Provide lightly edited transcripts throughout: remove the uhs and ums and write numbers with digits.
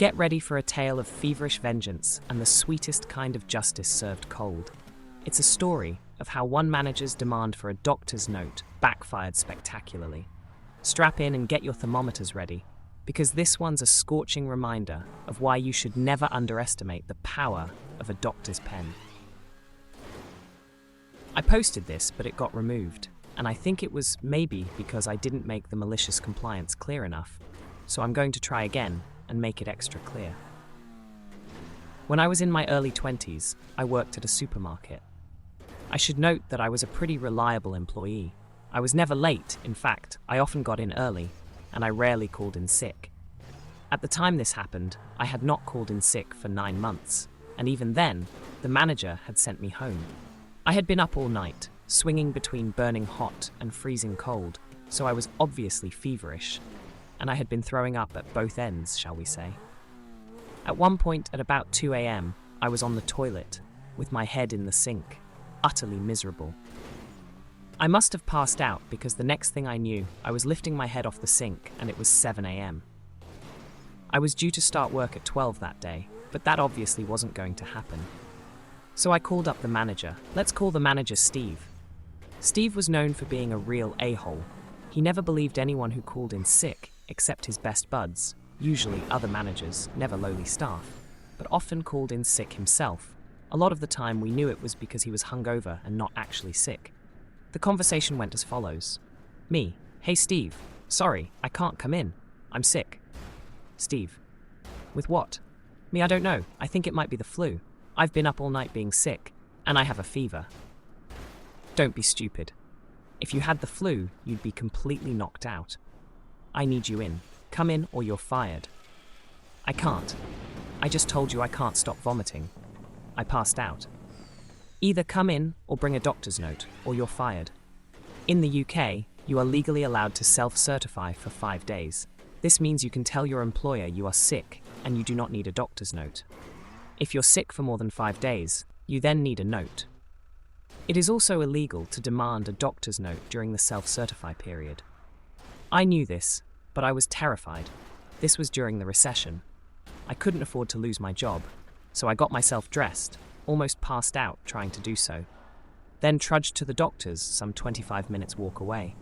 Get ready for a tale of feverish vengeance and the sweetest kind of justice served cold. It's a story of how one manager's demand for a doctor's note backfired spectacularly. Strap in and get your thermometers ready, because this one's a scorching reminder of why you should never underestimate the power of a doctor's pen. I posted this, but it got removed, and I think it was maybe because I didn't make the malicious compliance clear enough, so I'm going to try again and make it extra clear. When I was in my early 20s, I worked at a supermarket. I should note that I was a pretty reliable employee. I was never late, in fact, I often got in early, and I rarely called in sick. At the time this happened, I had not called in sick for 9 months, and even then, the manager had sent me home. I had been up all night, swinging between burning hot and freezing cold, so I was obviously feverish, and I had been throwing up at both ends, shall we say. At one point at about 2 a.m, I was on the toilet, with my head in the sink, utterly miserable. I must have passed out because the next thing I knew, I was lifting my head off the sink and it was 7 a.m. I was due to start work at 12 that day, but that obviously wasn't going to happen. So I called up the manager. Let's call the manager Steve. Steve was known for being a real a-hole. He never believed anyone who called in sick, except his best buds, usually other managers, never lowly staff, but often called in sick himself. A lot of the time we knew it was because he was hungover and not actually sick. The conversation went as follows. Me: "Hey Steve, sorry, I can't come in. I'm sick." Steve: "With what?" Me: "I don't know. I think it might be the flu. I've been up all night being sick, and I have a fever." Don't be stupid. If you had the flu, you'd be completely knocked out. I need you in. Come in or you're fired. I can't. I just told you I can't stop vomiting. I passed out. Either come in or bring a doctor's note, or you're fired. In the UK, you are legally allowed to self-certify for 5 days. This means you can tell your employer you are sick and you do not need a doctor's note. If you're sick for more than 5 days, you then need a note. It is also illegal to demand a doctor's note during the self-certify period. I knew this, but I was terrified. This was during the recession. I couldn't afford to lose my job, so I got myself dressed, almost passed out trying to do so, then trudged to the doctor's some 25 minutes walk away.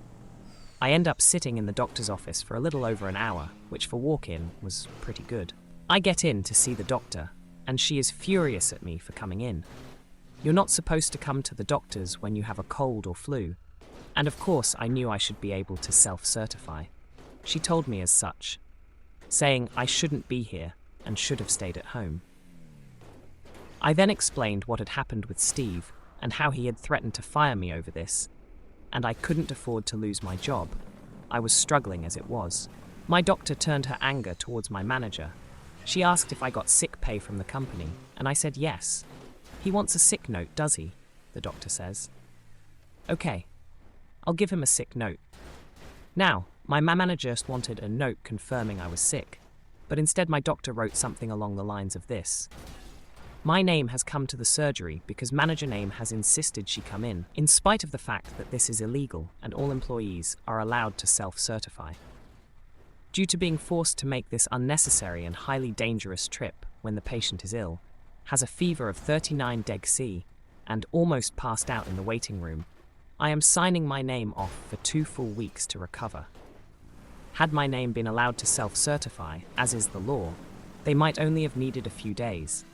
I end up sitting in the doctor's office for a little over an hour, which for walk-in was pretty good. I get in to see the doctor, and she is furious at me for coming in. You're not supposed to come to the doctor's when you have a cold or flu, and of course I knew I should be able to self-certify. She told me as such, saying I shouldn't be here and should have stayed at home. I then explained what had happened with Steve and how he had threatened to fire me over this, and I couldn't afford to lose my job. I was struggling as it was. My doctor turned her anger towards my manager. She asked if I got sick pay from the company, and I said yes. He wants a sick note, does he? The doctor says. Okay, I'll give him a sick note. Now, my manager just wanted a note confirming I was sick, but instead my doctor wrote something along the lines of this. My name has come to the surgery because manager name has insisted she come in spite of the fact that this is illegal and all employees are allowed to self-certify. Due to being forced to make this unnecessary and highly dangerous trip when the patient is ill, has a fever of 39 deg C, and almost passed out in the waiting room, I am signing my name off for 2 full weeks to recover. Had my name been allowed to self-certify, as is the law, they might only have needed a few days.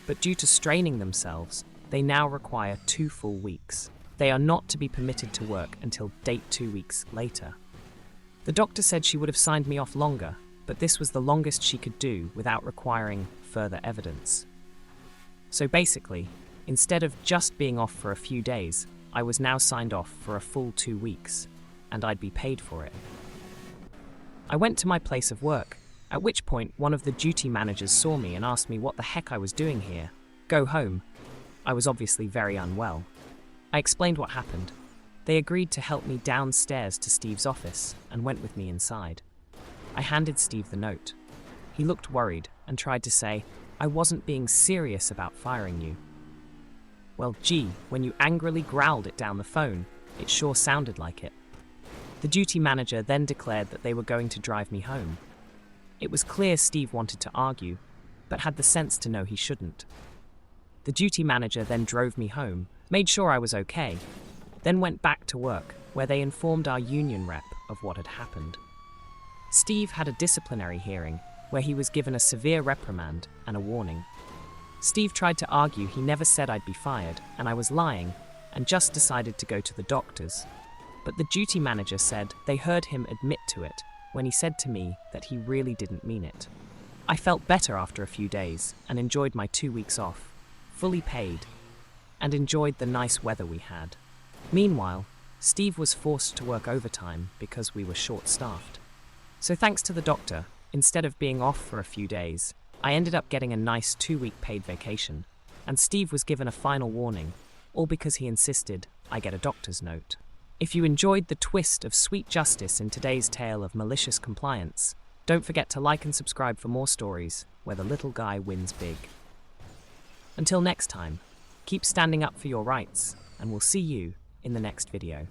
But due to straining themselves, they now require 2 full weeks. They are not to be permitted to work until date 2 weeks later. The doctor said she would have signed me off longer, but this was the longest she could do without requiring further evidence. So basically, instead of just being off for a few days, I was now signed off for a full 2 weeks, and I'd be paid for it. I went to my place of work, at which point one of the duty managers saw me and asked me what the heck I was doing here. Go home. I was obviously very unwell. I explained what happened. They agreed to help me downstairs to Steve's office and went with me inside. I handed Steve the note. He looked worried and tried to say, I wasn't being serious about firing you. Well, gee, when you angrily growled it down the phone, it sure sounded like it. The duty manager then declared that they were going to drive me home. It was clear Steve wanted to argue, but had the sense to know he shouldn't. The duty manager then drove me home, made sure I was okay, then went back to work, where they informed our union rep of what had happened. Steve had a disciplinary hearing, where he was given a severe reprimand and a warning. Steve tried to argue he never said I'd be fired, and I was lying, and just decided to go to the doctors. But the duty manager said they heard him admit to it when he said to me that he really didn't mean it. I felt better after a few days and enjoyed my 2 weeks off, fully paid, and enjoyed the nice weather we had. Meanwhile, Steve was forced to work overtime because we were short-staffed. So thanks to the doctor, instead of being off for a few days, I ended up getting a nice 2-week paid vacation, and Steve was given a final warning, all because he insisted I get a doctor's note. If you enjoyed the twist of sweet justice in today's tale of malicious compliance, don't forget to like and subscribe for more stories where the little guy wins big. Until next time, keep standing up for your rights, and we'll see you in the next video.